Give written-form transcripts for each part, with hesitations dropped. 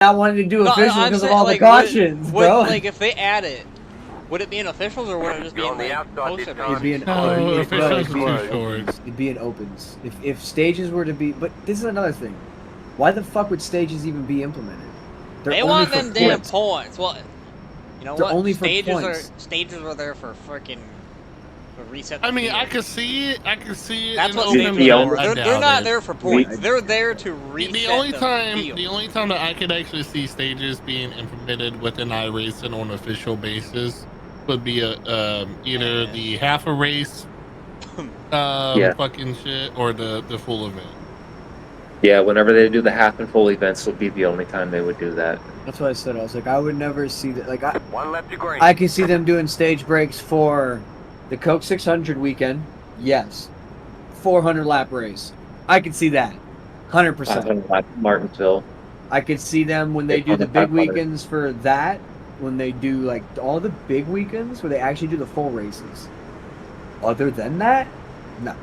not wanting to do No, official I'm because of saying, all like, the cautions, bro. Like, if they add it, would it be in officials or would it just be in, like, posted It'd be an officials it'd be too in short. opens. It'd be in opens. If stages were to be, but this is another thing. Why the fuck would stages even be implemented? They're They only want for them damn points. points. Well, you know They're what? only for Stages points. are there for freaking reset. I mean, field. I can see it. That's what stages stages are for. I They're not doubt there it. for points. They're there to reset The only field. time that I could actually see stages being implemented within iRacing on an official basis would be either the half a race fucking shit or the full event. Yeah, whenever they do the half and full events would be the only time they would do that. That's what I said. I was like, I would never see that. Like, One lap to green. I can see them doing stage breaks for the Coke 600 weekend. Yes. 400 lap race. I can see that. 100%. 500 lap Martinsville. I could see them when they do the big weekends for that. When they do like all the big weekends where they actually do the full races. Other than that, no.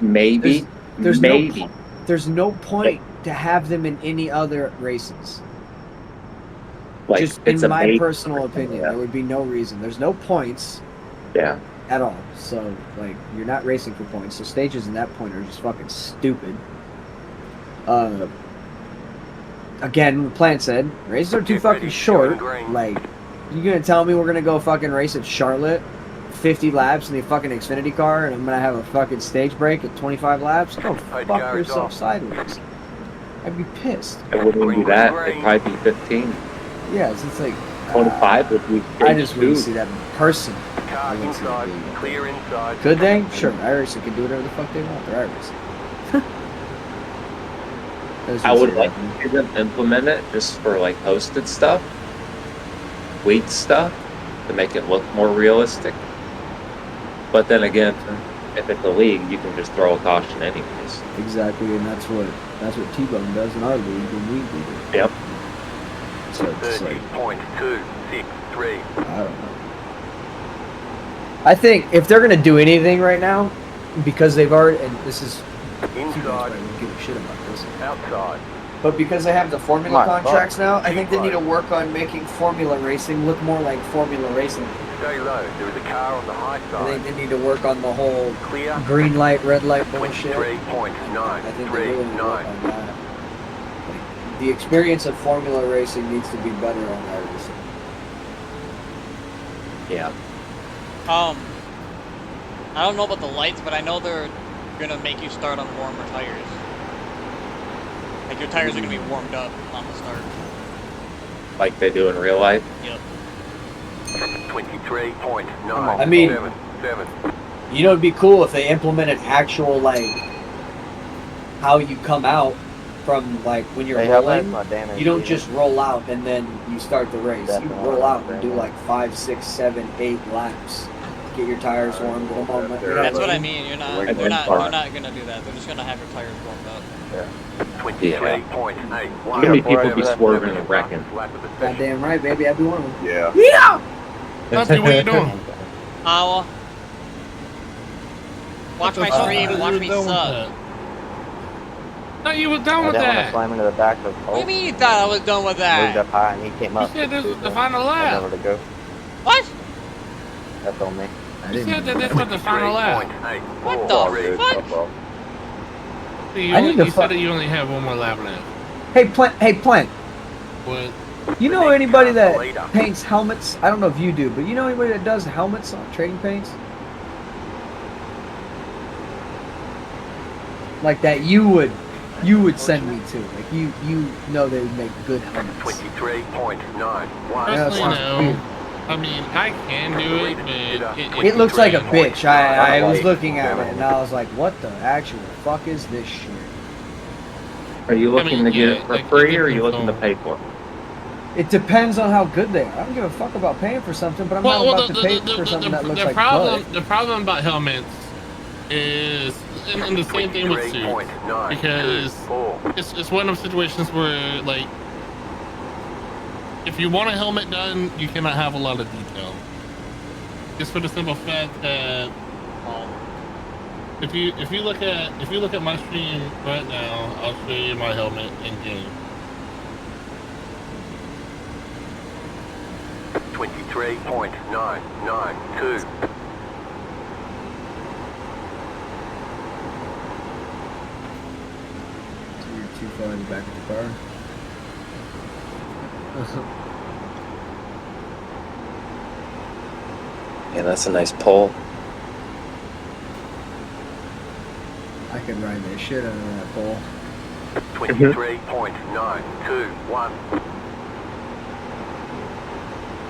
Maybe. There's maybe. There's no point to have them in any other races. Like, just in my personal opinion, there would be no reason. There's no points. Yeah. At all. So like you're not racing for points. So stages in that point are just fucking stupid. Again, the plan said races are too fucking short. Like, you gonna tell me we're gonna go fucking race at Charlotte, 50 laps in the fucking Xfinity car, and I'm gonna have a fucking stage break at 25 laps? Go fuck yourself sideways. I'd be pissed. I wouldn't do that. It'd probably be 15. Yeah, it's like 25 would be. I just wouldn't see that in person. Car inside, clear inside. Could they? Sure, iRacing can do whatever the fuck they want. They're iRacing. I would like to see them implement it just for like hosted stuff, weight stuff, to make it look more realistic. But then again, if it's a league, you can just throw a caution anyways. Exactly, and that's what T-Bone does in our league when we do it. Yep. So it's like, 30.263. I don't know. I think if they're gonna do anything right now, because they've already, and this is Inside. don't give a shit about this. Outside. But because they have the formula contracts now, I think they need to work on making formula racing look more like formula racing. Stay low. There is a car on the high I side. think they need to work on the whole Clear. green light, red light bullshit. 23.939. I think they really need to work on that. Like, the experience of formula racing needs to be better on iRacing. Yeah. I don't know about the lights, but I know they're gonna make you start on warmer tires. Like your tires are gonna be warmed up on the start. Like they do in real life. Yep. 23.9. I mean, you know, it'd be cool if they implemented actual, like, how you come out from, like, when you're rolling. You don't just roll out and then you start the race. You roll out and do, like, 5, 6, 7, 8 laps. Get your tires warmed. That's what I mean. You're not gonna do that. They're just gonna have your tires warmed up. 23.8. Too many people be swerving and wrecking. Goddamn right, baby. I'd be one of them. Yeah. Yeah! Dusty, what are you doing? Watch my stream, watch me suck. No, you was done with that. Slam into the back of What do you mean you thought I was done with Moved that? up high and he came You up. said this was the final lap. Nowhere to go. What? That's on me. You said that this was the final lap. What the fuck? You, I need to you said that you only have one more lap left. Hey, Plant. What? You know anybody that paints helmets? I don't know if you do, but you know anybody that does helmets on trading paints? Like that you would send me to. Like you know they would make good helmets. 23.91. Personally, no. I mean, I can do it, but It looks like a bitch. I was looking at it and I was like, what the actual fuck is this shit? Are you looking to get it for free or are you looking to pay for it? It depends on how good they are. I don't give a fuck about paying for something, but I'm not about to pay for something that looks like blood. The problem about helmets is, and the same thing with suits, because it's one of those situations where, like, if you want a helmet done, you cannot have a lot of detail. Just for the simple fact that if you look at my stream right now, I'll show you my helmet in game. 23.992. You're too far in the back of the car. Yeah, that's a nice pull. I could ride the shit out of that pole. 23.921.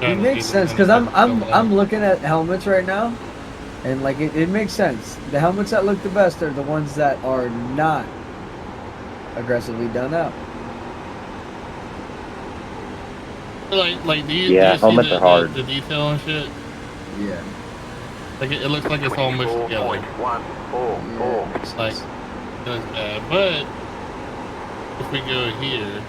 It makes sense because I'm looking at helmets right now, and like it makes sense. The helmets that look the best are the ones that are not aggressively done up. Like do you helmets see are hard. the detail and shit? Yeah. Like it looks like it's all mushed together. Yeah, It's like it looks bad, but if we go here.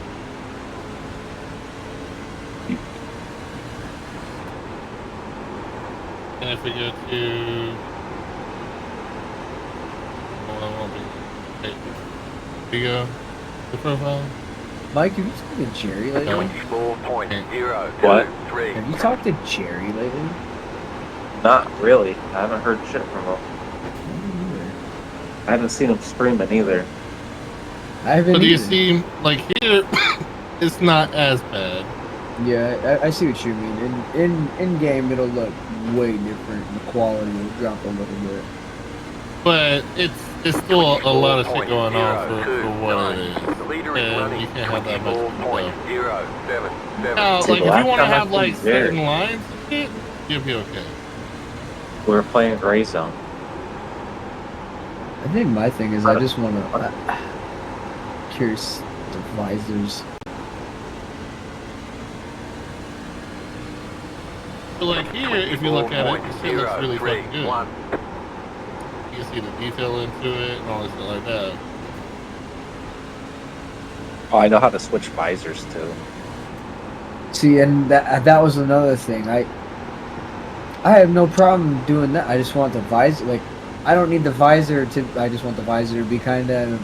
And if we go to, we go the profile. Mike, have you talked to Jerry lately? 24.023. Have you talked to Jerry lately? Not really. I haven't heard shit from him. I haven't seen him streaming either. I haven't. But do you either. see, like here, it's not as bad. Yeah, I see what you mean. In game, it'll look way different. The quality will drop a little bit. But it's still a lot of shit going on for what it is. And you can't have that much stuff. Now, like, if you want to have, like, certain lines and shit, you'll be okay. We're playing Gray Zone. I think my thing is I just want to curious the visors. But, like, here, if you look at it, the shit looks really fucking good. You can see the detail into it and all this shit like that. Oh, I know how to switch visors too. See, and that was another thing. I have no problem doing that. I just want the visor. Like, I don't need the visor to. I just want the visor to be kind of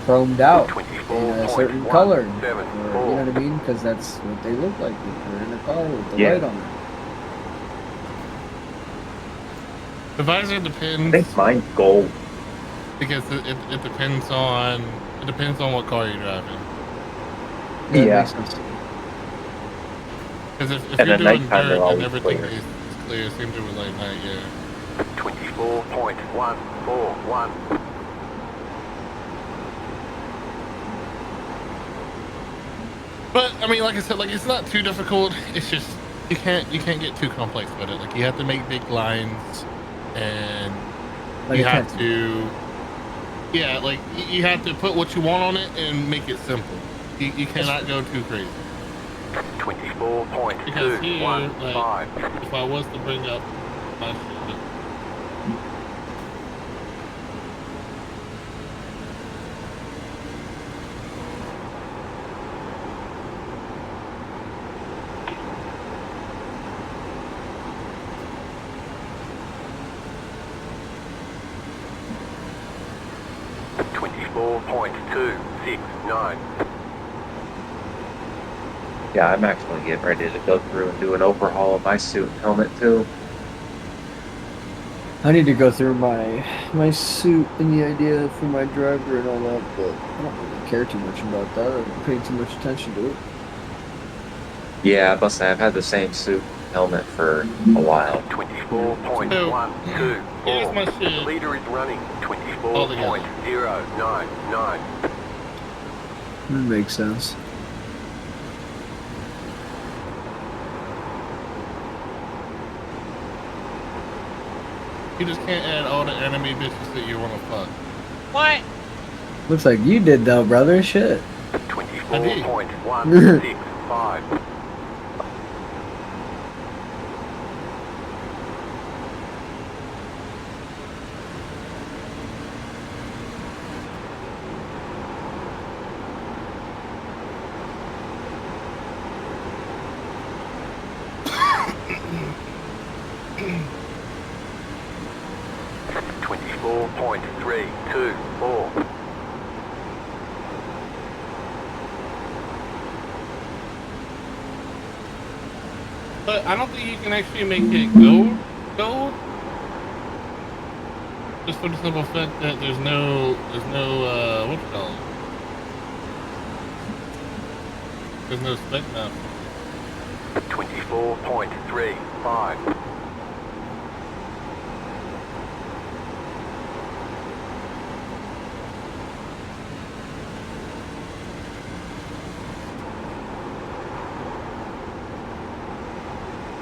chromed out in a certain color. Or, you know what I mean? Because that's what they look like. They're in a car with the light on it. The visor depends. I think mine's gold. Because it depends on what car you're driving. Yeah. Because if you're doing dirt and everything is clear, same thing with late night, yeah. 24.141. But I mean, like I said, like it's not too difficult. It's just you can't get too complex with it. Like you have to make big lines, and Like you have to, yeah, like you have to put what you want on it and make it simple. You cannot go too crazy. 24.215. Because here, like, if I was to bring up my shit. Yeah, I'm actually getting ready to go through and do an overhaul of my suit and helmet too. I need to go through my suit and the idea for my driver and all that, but I don't really care too much about that. I don't pay too much attention to it. Yeah, I must say I've had the same suit and helmet for a while. 24.124. Here's my shit. The leader is running 24.099. That makes sense. You just can't add all the enemy bitches that you want to fuck. What? Looks like you did though, brother. Shit. 24.165. But I don't think you can actually make it gold. Just for the simple fact that there's no, what you call it? There's no spec map. 24.35.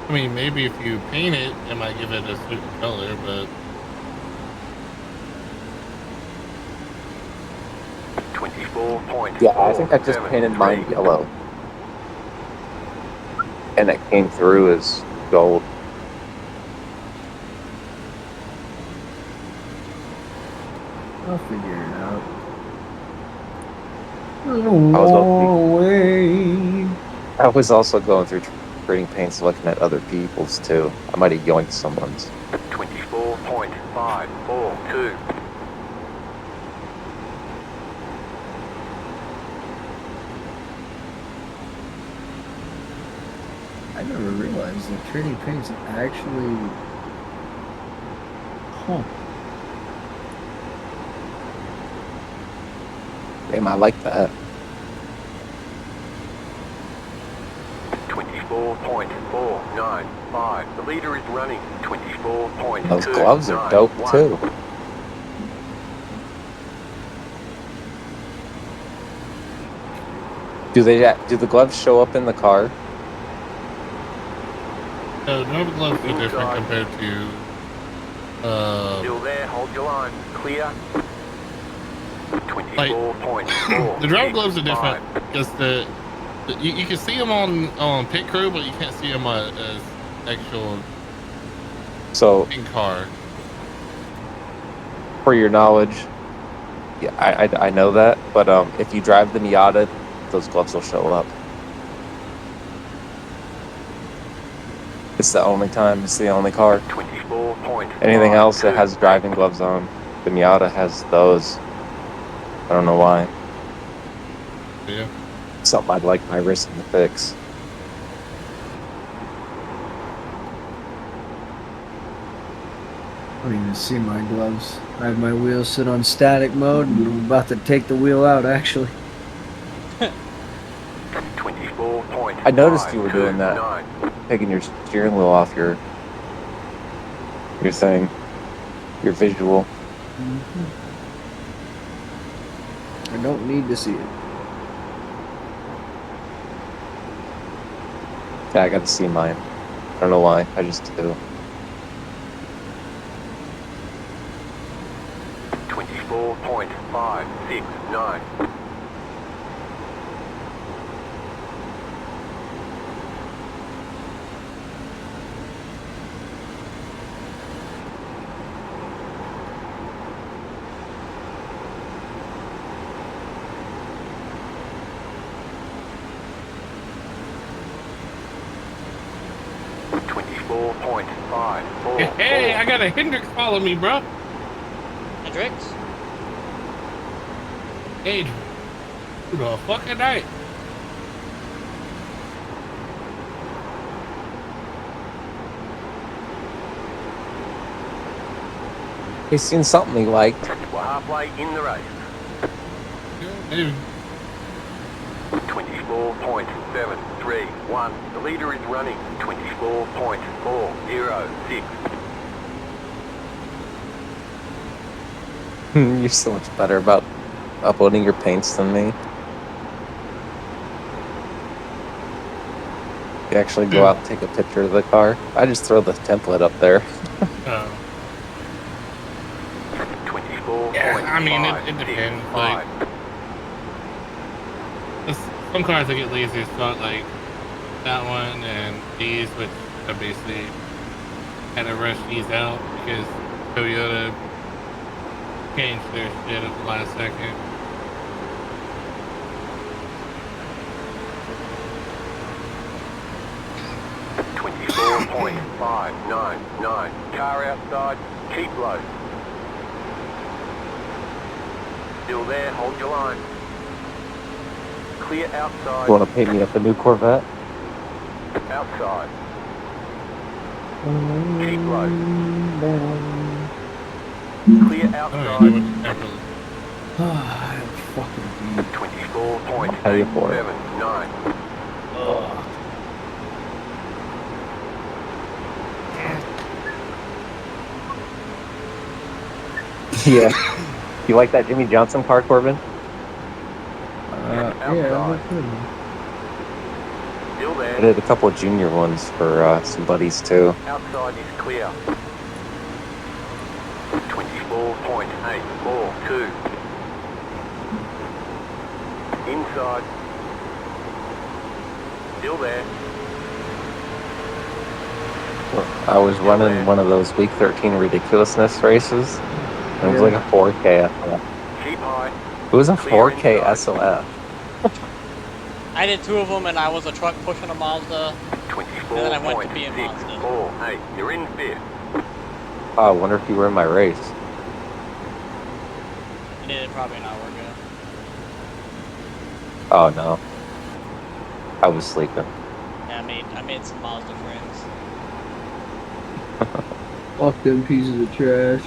I mean, maybe if you paint it, it might give it a certain color, but 24.43. Yeah, I think I just painted mine yellow. And it came through as gold. I'll figure it out. I was also going through trading paints, looking at other people's too. I might have yoinked someone's. 24.542. I never realized that trading paints actually. Huh. Damn, I like that. 24.495. The leader is running 24.2. Those gloves are dope too. Do the gloves show up in the car? no gloves are different compared to. Still there, hold your line. Clear. 24.4. The driver gloves are different because you can see them on pit crew, but you can't see them as actual in car. For your knowledge, yeah, I know that, but if you drive the Miata, those gloves will show up. It's the only time. It's the only car. 24. Anything else that has driving gloves on, the Miata has those. I don't know why. Yeah. Something I'd like my wrist to fix. I don't even see my gloves. I have my wheels sit on static mode, and I'm about to take the wheel out, actually. 24. I noticed you were doing that. Taking your steering wheel off your thing. Your visual. Mm-hmm. I don't need to see it. Yeah, I got to see mine. I don't know why. I just do. 24.569. Hey, I got a Hendrix follow me, bro. Hendrix? Hey, through the fucking night. He's seen something he liked. We're halfway in the race. Maybe. 24.731. The leader is running 24.406. You're so much better about uploading your paints than me. You actually go out and take a picture of the car. I just throw the template up there. Yeah, I mean, it depends. Like, some cars I get lazy as fuck, like that one and these, which I basically had to rush these out because Toyota changed their shit at the last second. .599. Car outside, keep low. Still there, hold your line. Clear outside. You want to pay me up a new Corvette? Outside. Keep low. Clear I don't outside. even know what the camera Fucking 24.879. Yeah. You like that Jimmy Johnson car, Corbin? Outside. Still I there. did a couple of junior ones for some buddies too. Outside is clear. 24.842. Inside. Still there. I was running one of those Week 13 ridiculousness races. It was like a 4K SLF. Keep high. It was a Clear 4K inside. SLF. I did 2 of them, and I was a truck pushing a Mazda. 24. And then I went to be in Mazda. 48. You're in 5th. Oh, I wonder if you were in my race. It did probably not work out. Oh no. I was sleeping. Yeah, I made some Mazda friends. Fuck them pieces of trash.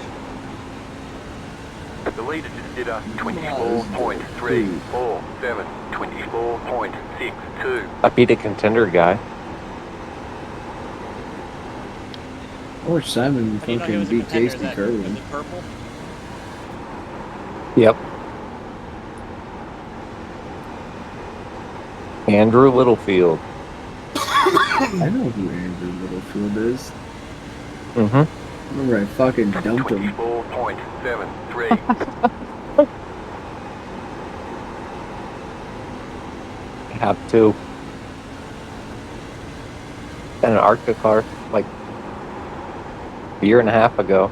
The leader just did a 24.347. 24.62. I beat a contender guy. Or Simon How do you know he fucking was a beat contender? Tasty Was Curry. it purple? Yep. Andrew Littlefield. I know who Andrew Littlefield is. Mm-hmm. Remember I fucking dumped him. 24.73. I have two. And an Arctic car, like a year and a half ago.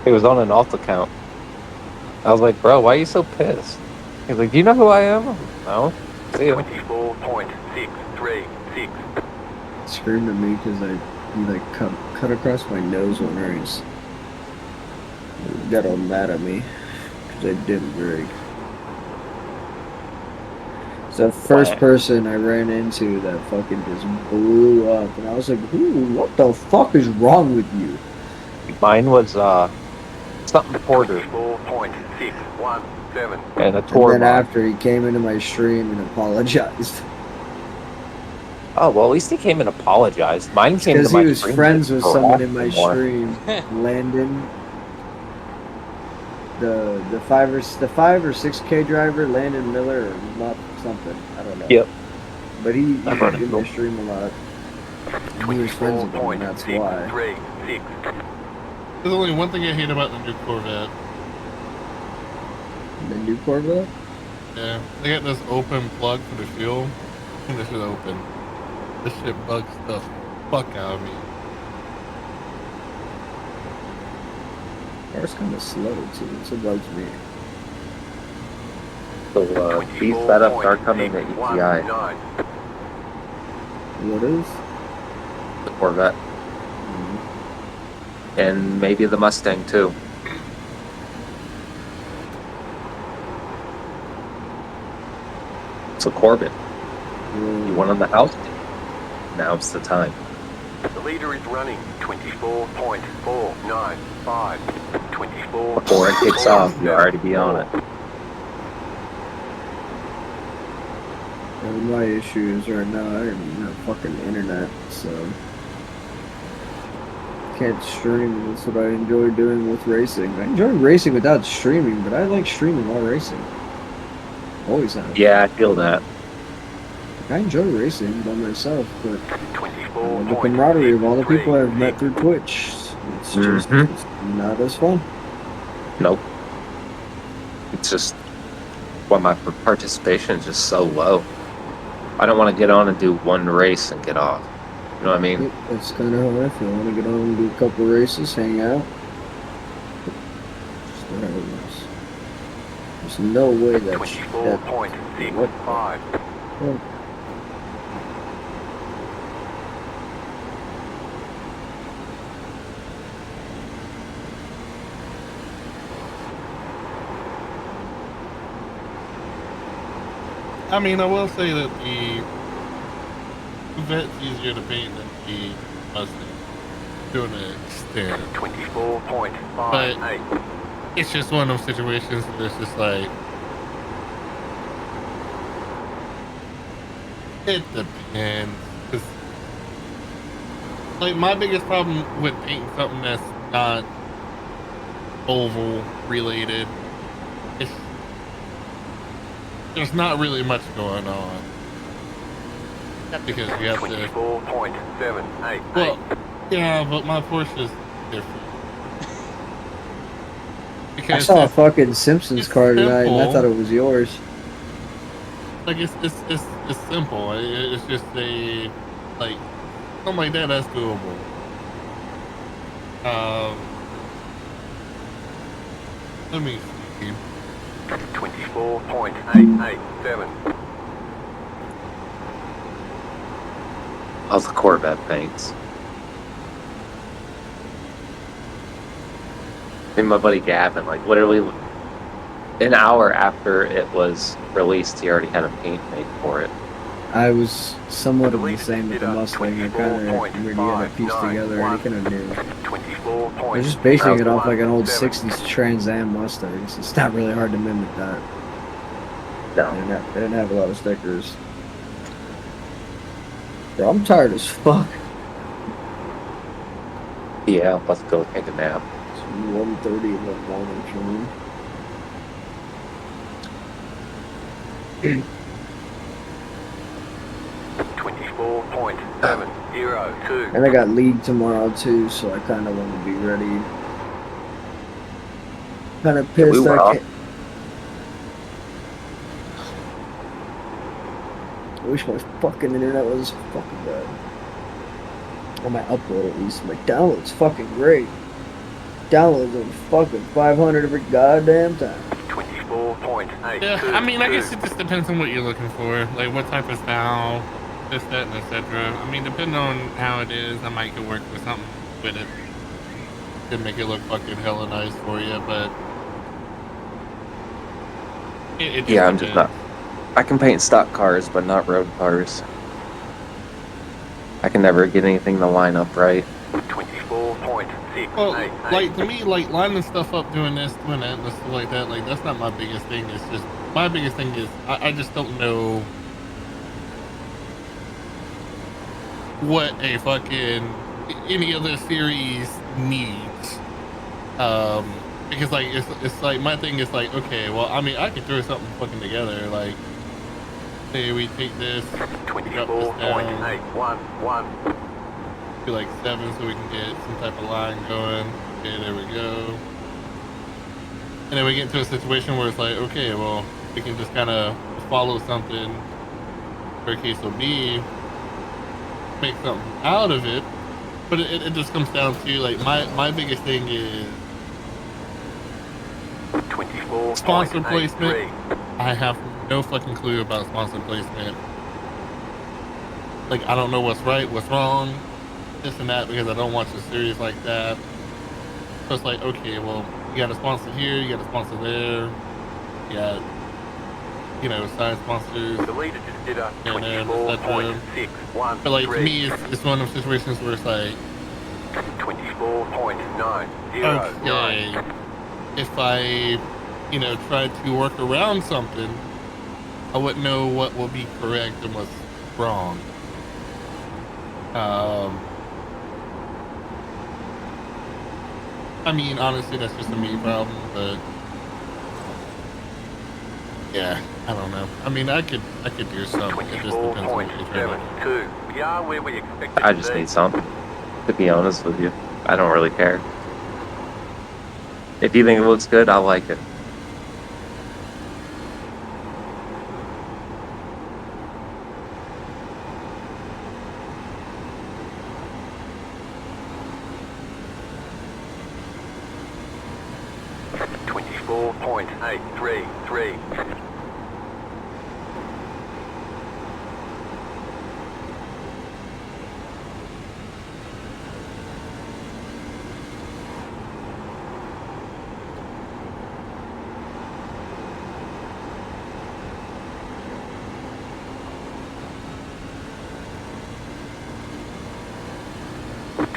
It was on an alt account. I was like, bro, why are you so pissed? He's like, do you know who I am? No. See ya. 24.636. Screamed at me because he like cut across my nose one race. He got all mad at me because I didn't brake. It's the first person I ran into that fucking just blew up, and I was like, "Ooh, what the fuck is wrong with you?" Mine was something Porter 24.617. and a And tour then mod. after he came into my stream and apologized. Oh well, at least he came and apologized. Mine came to Because my he was stream friends just with for someone in my laughing more. stream, Landon. The 5 or 6K driver, Landon Miller or not something. I don't know. Yep. But he I've was heard in of my him. stream a lot. He was friends with him, and that's why. 24.636. There's only one thing I hate about the new Corvette. The new Corvette? Yeah, they got this open plug for the fuel, and this is open. This shit bugs the fuck out of me. Car's kind of slow too, so it bugs me. So these setups are coming to ETI, 24.619. What is? the Corvette, and maybe the Mustang too. So Corbin, you won on the house? Now's the time. The leader is running 24.495. 24. Before it kicks off, you already be on it. My issue is right now I don't even have fucking internet, so can't stream. That's what I enjoy doing with racing. I enjoy racing without streaming, but I like streaming while racing. Always have. Yeah, I feel that. I enjoy racing by myself, but 24. the camaraderie of all the people I've met through Twitch, it's just it's not as fun. Nope. It's just, well, my participation is just so low. I don't want to get on and do one race and get off. You know what I mean? That's kind of how I feel. I want to get on and do a couple races, hang out. Just how it is. There's no way that 24.65. Well, I mean, I will say that Vet's easier to paint than the Mustang to an extent. 24.58. It's just one of those situations where it's just like, it depends. 'Cause, like, my biggest problem with painting something that's not oval related is there's not really much going on. Because you have to. 24.78. Well, yeah, but my Porsche is different. I Because saw a fucking Simpsons it's car tonight, and I simple. thought it was yours. Like it's simple. It's just a like something like that. That's doable. Let me see. 24.887. How's the Corvette paints? And my buddy Gavin, like literally an hour after it was released, he already had a paint made for it. I was somewhat of the same with the Mustang. I kind of really had it pieced together and kind of knew. I was just basing it off like an old 60s Trans Am Mustang. It's not really hard to mimic that. No. They didn't have a lot of stickers. Bro, I'm tired as fuck. Yeah, let's go take a nap. It's 1:30 in the morning for me. 24.702. And I got league tomorrow too, so I kind of want to be ready. Kind of pissed we were I off. can't. I wish my fucking internet was fucking bad. On my upload at least. My download's fucking great. Downloads are fucking 500 every goddamn time. 24.8. Yeah, I mean, I guess it just depends on what you're looking for. Like what type of style, this, that, and etc. I mean, depending on how it is, I might could work with something with it to make it look fucking hella nice for you, but it just Yeah, I'm just depends. not. I can paint stock cars, but not road cars. I can never get anything to line up right. 24.688. Well, like to me, like lining stuff up, doing this, doing that, and stuff like that, like that's not my biggest thing. It's just my biggest thing is I just don't know what a fucking any other series needs. Because like it's like my thing is like, okay, well, I mean, I could throw something fucking together. Like, say we take this, drop this down 24.811. to like 7, so we can get some type of line going. Okay, there we go. And then we get into a situation where it's like, okay, well, we can just kind of follow something, or case will be, make something out of it. But it just comes down to like my biggest thing is 24.83. sponsor placement. I have no fucking clue about sponsor placement. Like, I don't know what's right, what's wrong, this and that, because I don't watch a series like that. So it's like, okay, well, you got a sponsor here, you got a sponsor there, you got, you know, side sponsors. The leader just did a And then, 24.613. But like, to me, it's one of those situations where it's like, 24.909. okay, if I, you know, tried to work around something, I wouldn't know what will be correct and what's wrong. I mean, honestly, that's just a me problem, but yeah, I don't know. I mean, I could do something. It just depends on what you're trying to do. 24.72. We are where we expected I to just be. need something. To be honest with you, I don't really care. If you think it looks good, I like it. .833.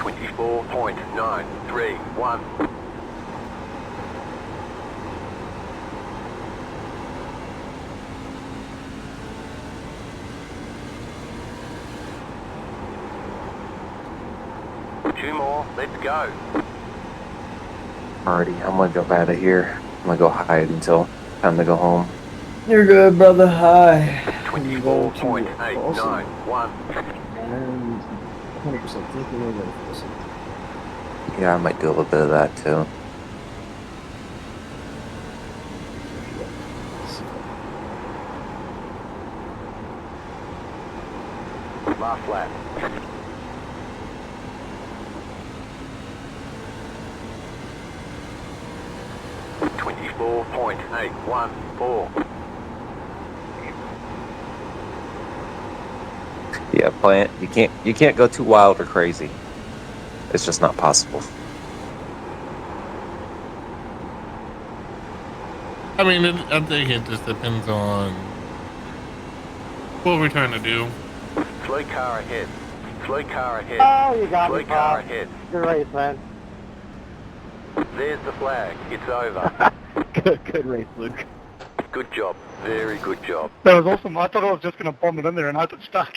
24.931. Two more, let's go. Alrighty, I'm gonna jump out of here. I'm gonna go hide until time to go home. You're good, brother. Hi. 24.891. And 100% thinking we're going for this. Yeah, I might do a little bit of that too. Last lap. .814. Yeah, plant. You can't go too wild or crazy. It's just not possible. I mean, I think it just depends on what we're trying to do. Slow car ahead. Slow car ahead. Oh, you got Slow me, car Bob. ahead. Good race, man. There's the flag. It's over. Good race, Luke. Good job. Very good job. That was awesome. I thought I was just going to bomb it in there and hope it stuck.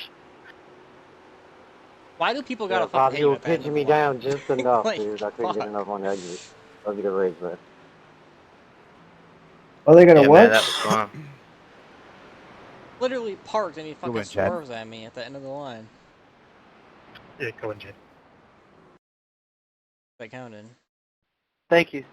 Why do people gotta Bob, fucking hate you you were at the end of pitching the me line? down just enough, Like, dude. I couldn't get fuck. enough on the exit. Love you to race, man. Are they gonna Yeah, what? man, that was fun. Literally parked and he fucking win, Chad. swerves at me at the end of the line. Yeah, go on, Jed. That counted. Thank you.